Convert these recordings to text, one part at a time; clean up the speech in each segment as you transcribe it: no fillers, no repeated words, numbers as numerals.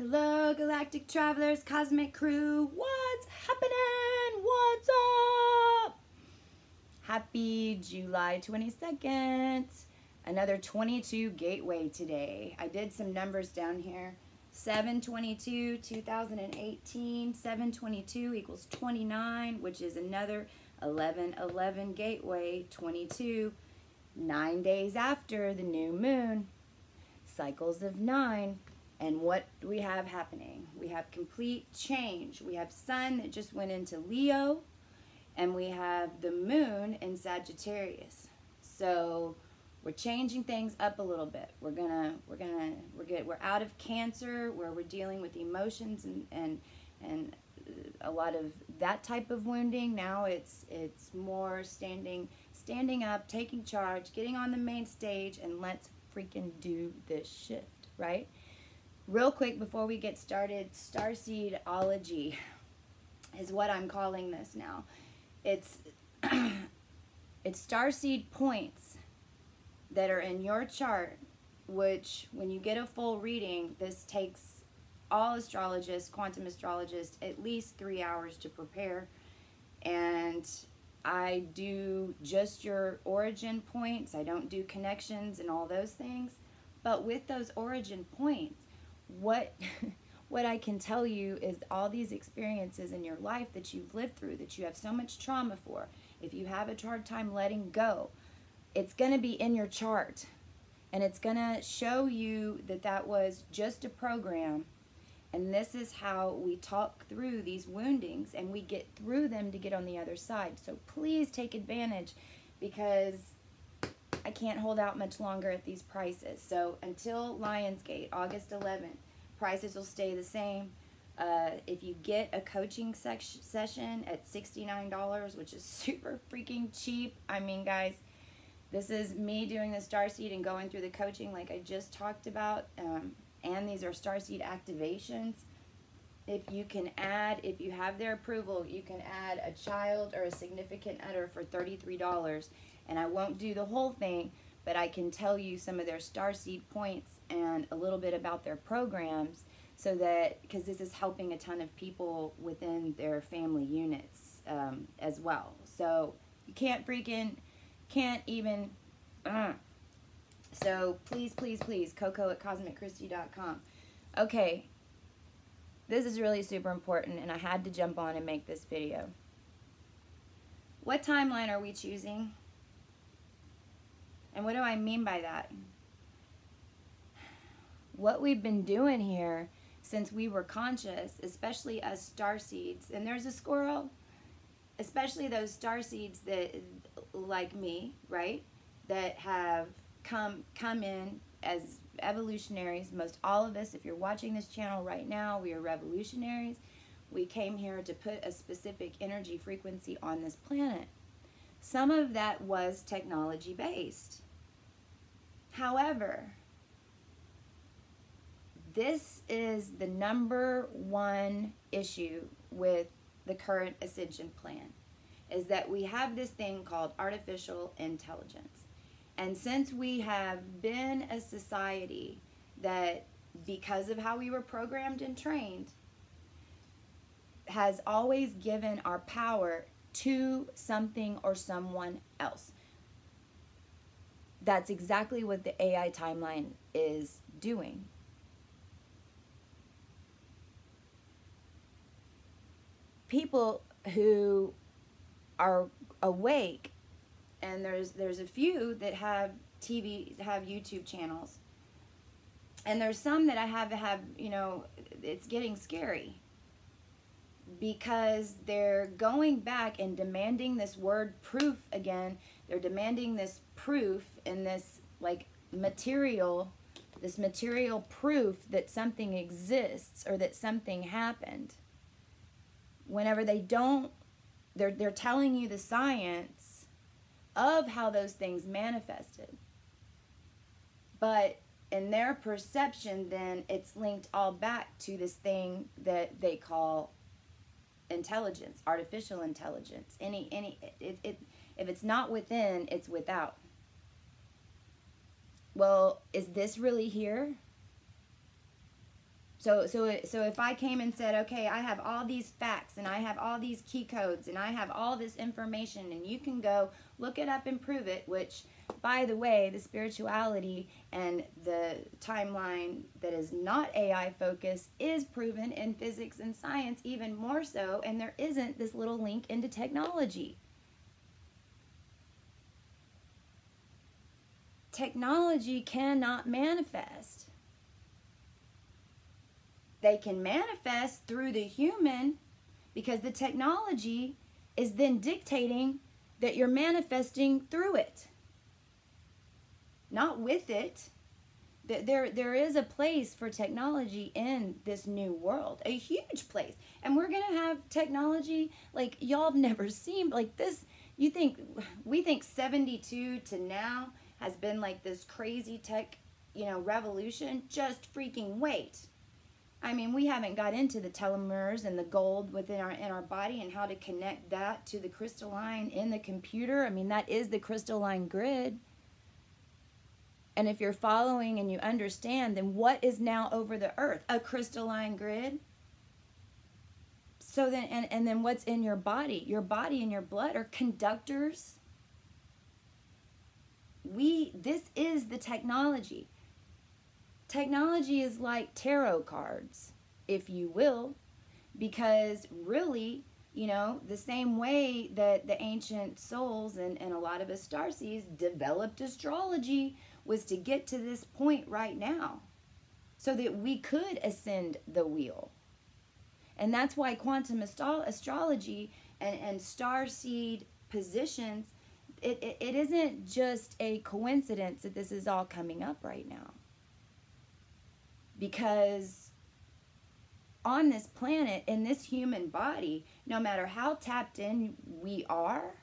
Hello, galactic travelers, cosmic crew. What's happening? What's up? Happy July 22nd. Another 22 gateway today. I did some numbers down here. 722, 2018. 722 equals 29, which is another 1111 gateway. 22, 9 days after the new moon. Cycles of 9. And what do we have happening? We have complete change. We have Sun that just went into Leo, and we have the Moon in Sagittarius. So we're changing things up a little bit. We're out of Cancer, where we're dealing with emotions and a lot of that type of wounding. Now it's more standing up, taking charge, getting on the main stage, and let's freaking do this shift, right? Real quick before we get started, StarSeedology is what I'm calling this now. It's StarSeed points that are in your chart, which when you get a full reading, this takes all astrologists, quantum astrologists, at least 3 hours to prepare. And I do just your origin points. I don't do connections and all those things. But with those origin points, what I can tell you is all these experiences in your life that you've lived through, that you have so much trauma for, if you have a hard time letting go, it's going to be in your chart. And it's going to show you that that was just a program. And this is how we talk through these woundings and we get through them to get on the other side. So please take advantage, because I can't hold out much longer at these prices. So until Lionsgate, August 11th, prices will stay the same. If you get a coaching session at $69, which is super freaking cheap. I mean, guys, this is me doing the StarSeed and going through the coaching like I just talked about. And these are StarSeed activations. If you can add, if you have their approval, you can add a child or a significant other for $33. And I won't do the whole thing, but I can tell you some of their StarSeed points and a little bit about their programs, so that, because this is helping a ton of people within their family units as well. So you can't even, so please, please, please, coco@cosmicchrysty.com. Okay, this is really super important, and I had to jump on and make this video. What timeline are we choosing? And what do I mean by that? What we've been doing here since we were conscious, especially us starseeds, and there's a squirrel, especially those starseeds that, like me, right, that have come in as evolutionaries. Most all of us, if you're watching this channel right now, we are revolutionaries. We came here to put a specific energy frequency on this planet. Some of that was technology based. However, this is the #1 issue with the current Ascension plan, is that we have this thing called artificial intelligence. And since we have been a society that, because of how we were programmed and trained, has always given our power to something or someone else. That's exactly what the AI timeline is doing. People who are awake, and there's a few that have YouTube channels, and there's some that I have, you know, it's getting scary, because they're going back and demanding this word proof again. They're demanding this proof and this like material proof that something exists or that something happened. Whenever they don't, they're telling you the science of how those things manifested. But in their perception, then it's linked all back to this thing that they call intelligence, artificial intelligence. If it's not within, it's without. Well, is this really here? So if I came and said, okay, I have all these facts and I have all these key codes and I have all this information and you can go look it up and prove it, which, by the way, the spirituality and the timeline that is not AI focused is proven in physics and science even more so, and there isn't this little link into technology. Technology cannot manifest. They can manifest through the human because the technology is then dictating that you're manifesting through it, not with it. There is a place for technology in this new world, a huge place. And we're going to have technology like y'all have never seen like this. We think 72 to now has been like this crazy tech, revolution. Just freaking wait. I mean, we haven't got into the telomeres and the gold within our body and how to connect that to the crystalline in the computer. I mean, that is the crystalline grid. And if you're following and you understand, then what is now over the earth? A crystalline grid. So then, and then what's in your body? Your body and your blood are conductors. This is the technology. Technology is like tarot cards, if you will, because really, the same way that the ancient souls and a lot of us starseeds developed astrology was to get to this point right now so that we could ascend the wheel. And that's why quantum astrology and starseed positions, it isn't just a coincidence that this is all coming up right now. Because on this planet, in this human body, no matter how tapped in we are,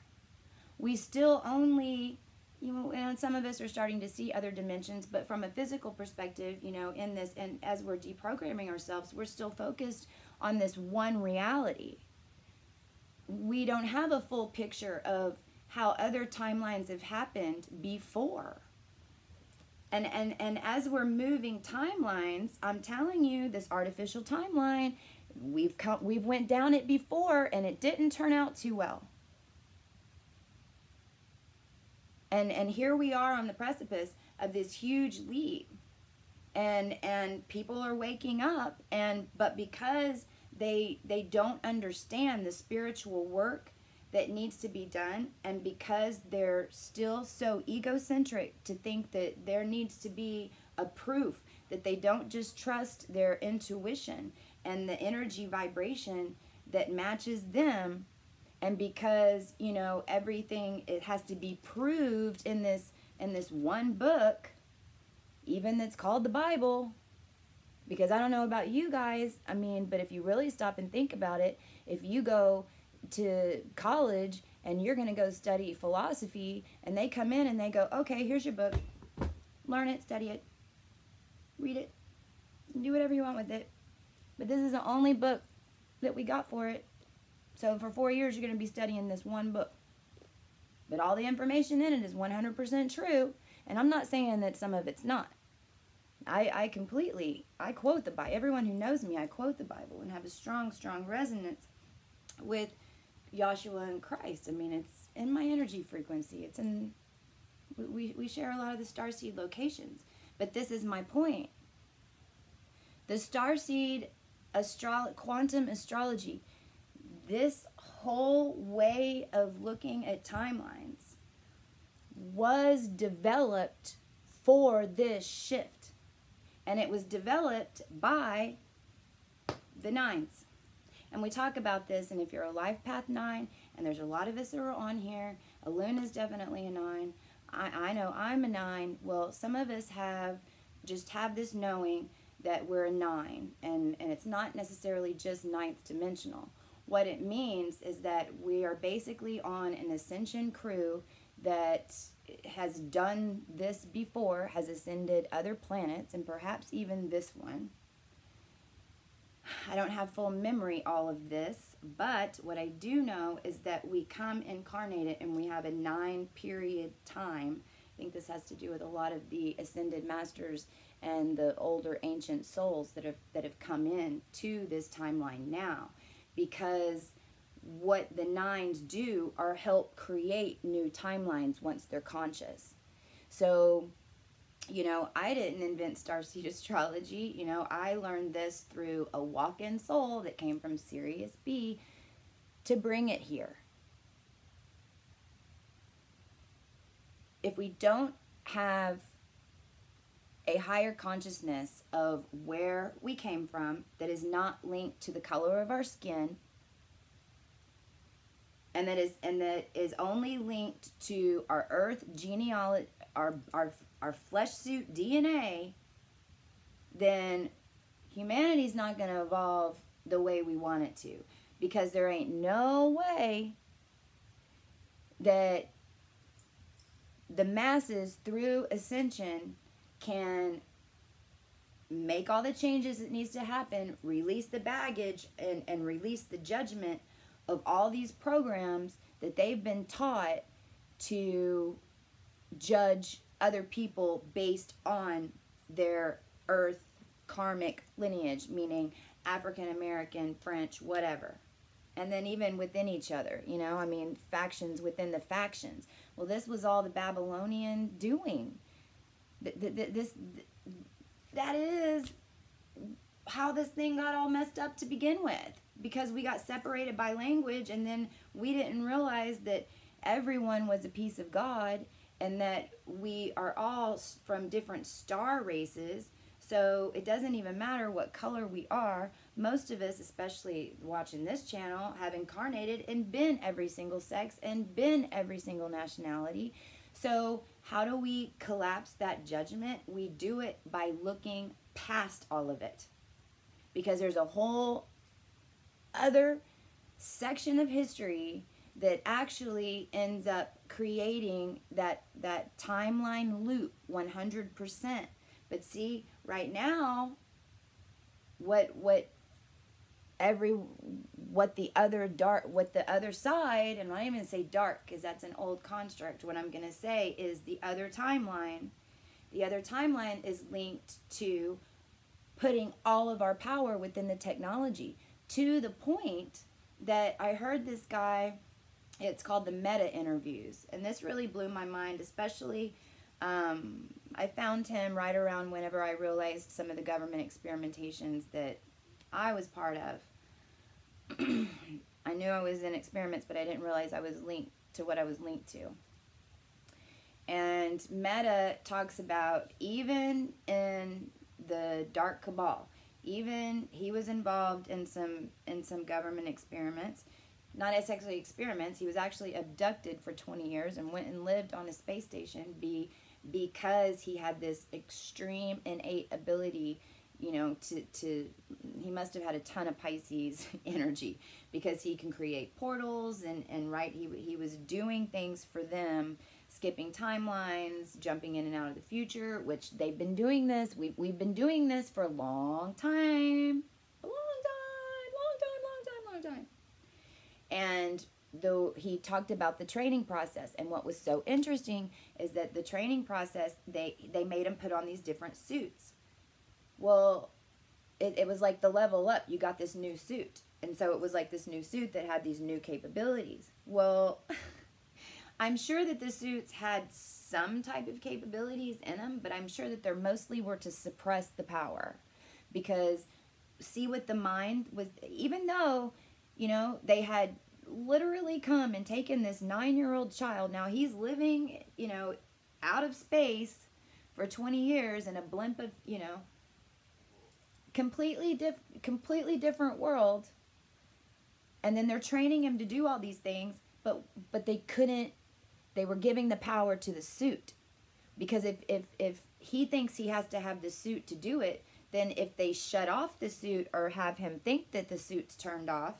we still only, and some of us are starting to see other dimensions, but from a physical perspective, in this, and as we're deprogramming ourselves, we're still focused on this one reality. We don't have a full picture of how other timelines have happened before. And as we're moving timelines, I'm telling you, this artificial timeline, we've went down it before and it didn't turn out too well. And here we are on the precipice of this huge leap. And people are waking up, but because they don't understand the spiritual work that needs to be done, and because they're still so egocentric to think that there needs to be a proof, that they don't just trust their intuition and the energy vibration that matches them, and because everything, it has to be proved in this one book, even that's called the Bible. Because I don't know about you guys, but if you really stop and think about it, if you go to college and you're going to go study philosophy, and they come in and they go, okay, here's your book, learn it, study it, read it, do whatever you want with it, but this is the only book that we got for it. So for 4 years you're going to be studying this one book, but all the information in it is 100% true. And I'm not saying that some of it's not. I quote the Bible. Everyone who knows me, I quote the Bible and have a strong resonance with Yahshua and Christ. It's in my energy frequency. It's in, we share a lot of the starseed locations. But this is my point. The starseed quantum astrology, this whole way of looking at timelines was developed for this shift. And it was developed by the nines. And we talk about this, and if you're a life path 9, and there's a lot of us that are on here, Aluna is definitely a 9. I know I'm a 9. Well, some of us have this knowing that we're a 9, and it's not necessarily just ninth dimensional. What it means is that we are basically on an Ascension crew that has done this before, has ascended other planets, and perhaps even this one. I don't have full memory all of this, but what I do know is that we come incarnated and we have a 9-period time. I think this has to do with a lot of the ascended masters and the older ancient souls that have come in to this timeline now, because what the nines do are help create new timelines once they're conscious. So, you know, I didn't invent starseed astrology. You know, I learned this through a walk-in soul that came from Sirius B to bring it here. If we don't have a higher consciousness of where we came from that is not linked to the color of our skin, and that is only linked to our earth genealogy, our flesh suit DNA, then humanity's not going to evolve the way we want it to, because there ain't no way that the masses through Ascension can make all the changes that needs to happen, release the baggage, and release the judgment of all these programs that they've been taught to judge other people based on their earth karmic lineage, meaning African American, French, whatever. And then even within each other, you know, I mean, factions within the factions. Well, this was all the Babylonian doing. That is how this thing got all messed up to begin with, because we got separated by language, and then we didn't realize that everyone was a piece of God, and that we are all from different star races. So it doesn't even matter what color we are. Most of us, especially watching this channel, have incarnated and been every single sex and been every single nationality. So how do we collapse that judgment? We do it by looking past all of it, because there's a whole other section of history that actually ends up creating that timeline loop 100%. But see, right now, what the other side, and I'm not even going to say dark because that's an old construct. What I'm going to say is the other timeline. The other timeline is linked to putting all of our power within the technology, to the point that I heard this guy, it's called the meta interviews, and this really blew my mind, especially I found him right around whenever I realized some of the government experimentations that I was part of. I knew I was in experiments, but I didn't realize I was linked to what I was linked to. And Meta talks about, even in the dark cabal, even he was involved in some government experiments. Not actually experiments, he was actually abducted for 20 years and went and lived on a space station because he had this extreme innate ability, you know, he must have had a ton of Pisces energy, because he can create portals and right, he was doing things for them, skipping timelines, jumping in and out of the future, which they've been doing this. We've been doing this for a long time. Long time. And though he talked about the training process, and what was so interesting is that the training process, they made him put on these different suits. Well, it was like the level up. You got this new suit. And so it was like this new suit that had these new capabilities. Well, I'm sure that the suits had some type of capabilities in them, but I'm sure that they mostly were to suppress the power. Because see, what the mind was, even though, you know, they had literally come and taken this 9-year-old child. Now he's living, you know, out of space for 20 years in a blimp of, you know, completely different world. And then they're training him to do all these things, but they couldn't, they were giving the power to the suit. Because if he thinks he has to have the suit to do it, then if they shut off the suit or have him think that the suit's turned off,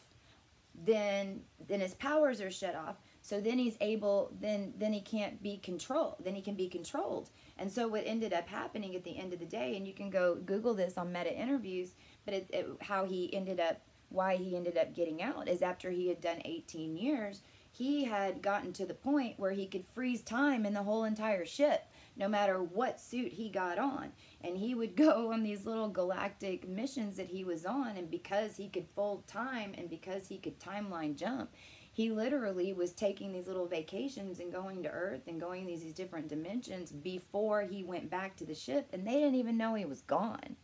then his powers are shut off. So then he's able, then he can't be controlled. Then he can be controlled. And so what ended up happening at the end of the day, and you can go Google this on Meta interviews, but how he ended up, why he ended up getting out is after he had done 18 years, he had gotten to the point where he could freeze time in the whole entire ship. no matter what suit he got on. And he would go on these little galactic missions that he was on, and because he could fold time and because he could timeline jump, he literally was taking these little vacations and going to Earth and going these different dimensions before he went back to the ship, and they didn't even know he was gone.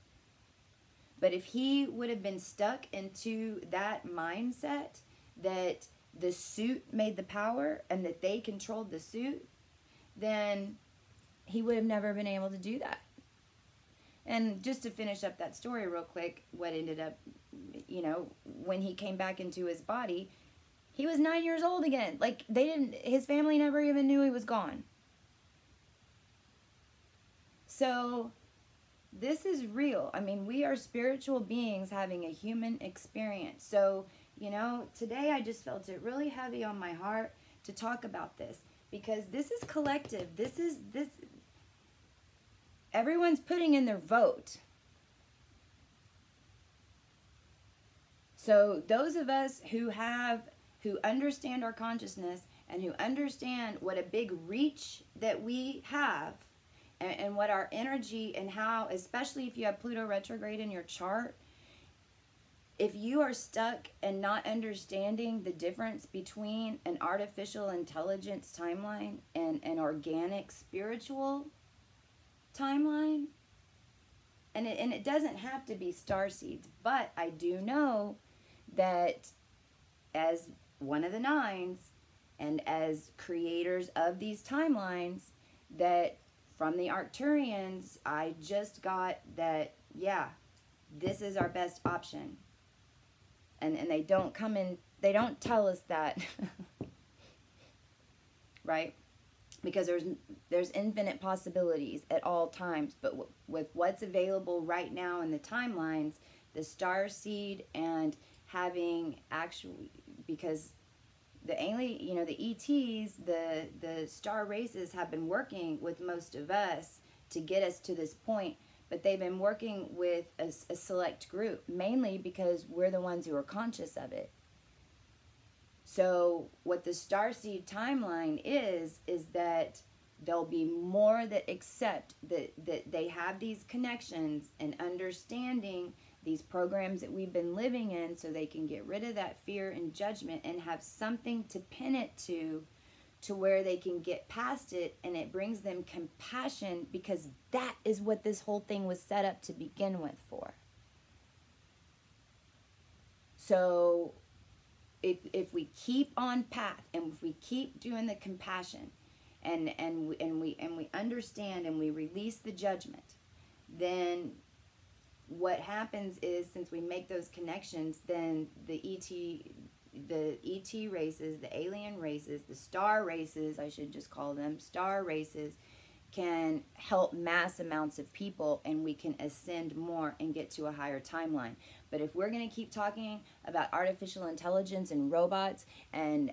But if he would have been stuck into that mindset that the suit made the power and that they controlled the suit, then he would have never been able to do that. And just to finish up that story real quick, what ended up, you know, when he came back into his body, he was 9 years old again. Like, his family never even knew he was gone. So this is real. I mean, we are spiritual beings having a human experience. So, you know, today I just felt it really heavy on my heart to talk about this, because this is collective. Everyone's putting in their vote. So those of us who understand our consciousness and who understand what a big reach that we have, and what our energy and how, especially if you have Pluto retrograde in your chart, if you are stuck and not understanding the difference between an artificial intelligence timeline and an organic spiritual timeline, and it doesn't have to be starseeds, but I do know that as one of the nines and as creators of these timelines, that from the Arcturians, I just got that, yeah, this is our best option. And they don't come in, they don't tell us that, right? Because there's infinite possibilities at all times. But with what's available right now in the timelines, the StarSeed and having actually, because the alien, you know, the ETs, the star races have been working with most of us to get us to this point, but they've been working with a select group, mainly because we're the ones who are conscious of it. So what the StarSeed timeline is that there'll be more that accept that they have these connections and understanding these programs that we've been living in, so they can get rid of that fear and judgment and have something to pin it to where they can get past it, and it brings them compassion, because that is what this whole thing was set up to begin with for. So if we keep on path, and if we keep doing the compassion, and we understand and we release the judgment, then what happens is, since we make those connections, then the ET races, the alien races, the star races, I should just call them star races, can help mass amounts of people, and we can ascend more and get to a higher timeline. But if we're going to keep talking about artificial intelligence and robots and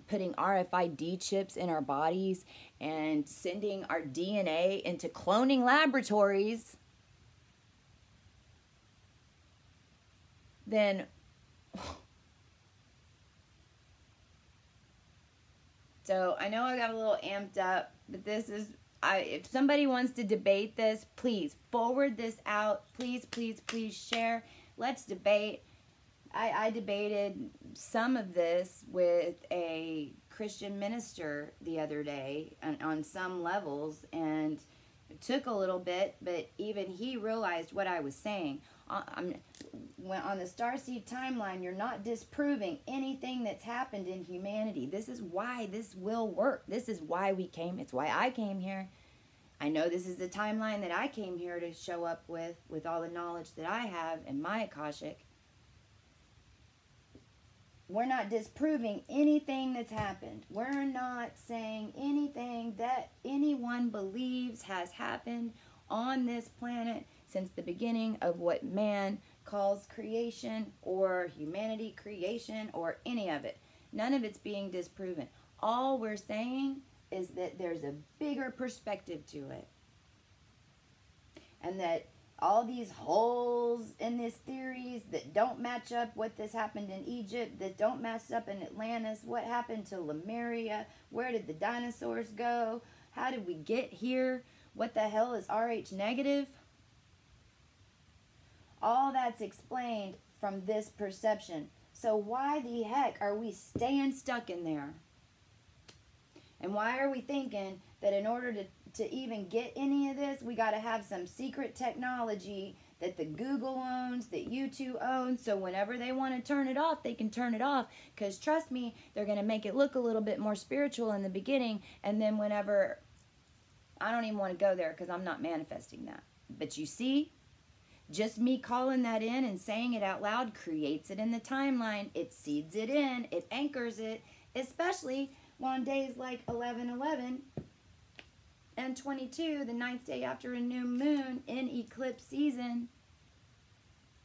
putting RFID chips in our bodies and sending our DNA into cloning laboratories, then so I know I got a little amped up, but this is, if somebody wants to debate this, please forward this out. Please, please, please share. Let's debate. I debated some of this with a Christian minister the other day on some levels, and it took a little bit, but even he realized what I was saying. On the StarSeed timeline, you're not disproving anything that's happened in humanity. This is why this will work. This is why we came. It's why I came here. I know this is the timeline that I came here to show up with all the knowledge that I have in my Akashic. We're not disproving anything that's happened. We're not saying anything that anyone believes has happened on this planet since the beginning of what man calls creation, or humanity creation, or any of it. None of it's being disproven. All we're saying is that there's a bigger perspective to it, and that all these holes in these theories that don't match up, what this happened in Egypt, that don't match up in Atlantis, what happened to Lemuria, where did the dinosaurs go, How did we get here? What the hell is RH negative? All that's explained from this perception. So why the heck are we staying stuck in there? And why are we thinking that in order to even get any of this, we got to have some secret technology that the Google owns, that YouTube owns, so whenever they want to turn it off, they can turn it off. Because trust me, they're going to make it look a little bit more spiritual in the beginning, and then whenever, I don't even want to go there because I'm not manifesting that. But you see, just me calling that in and saying it out loud creates it in the timeline. It seeds it in. It anchors it, especially on days like 11/11 and 22, the 9th day after a new moon in eclipse season,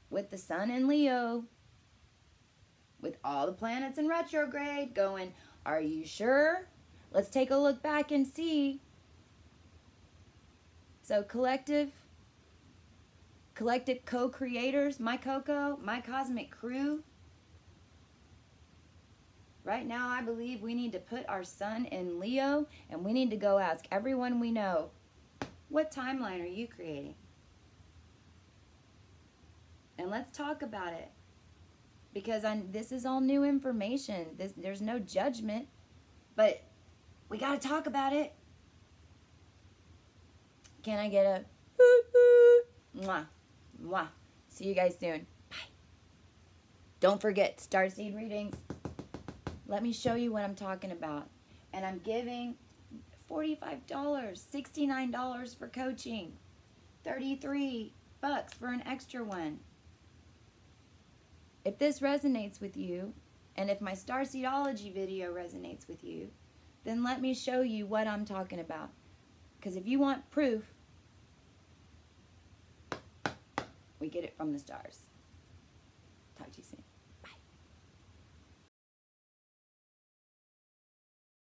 with the sun in Leo, with all the planets in retrograde going, are you sure? Let's take a look back and see. So collective co-creators, my Coco, my cosmic crew. Right now, I believe we need to put our sun in Leo, and we need to go ask everyone we know, what timeline are you creating? And let's talk about it. Because this is all new information. There's no judgment, but we got to talk about it. Can I get a mwah, mwah. See you guys soon. Bye. Don't forget, StarSeed readings. Let me show you what I'm talking about. And I'm giving $45, $69 for coaching, $33 for an extra one. If this resonates with you, and if my StarSeedology video resonates with you, then let me show you what I'm talking about. Because if you want proof, we get it from the stars. Talk to you soon.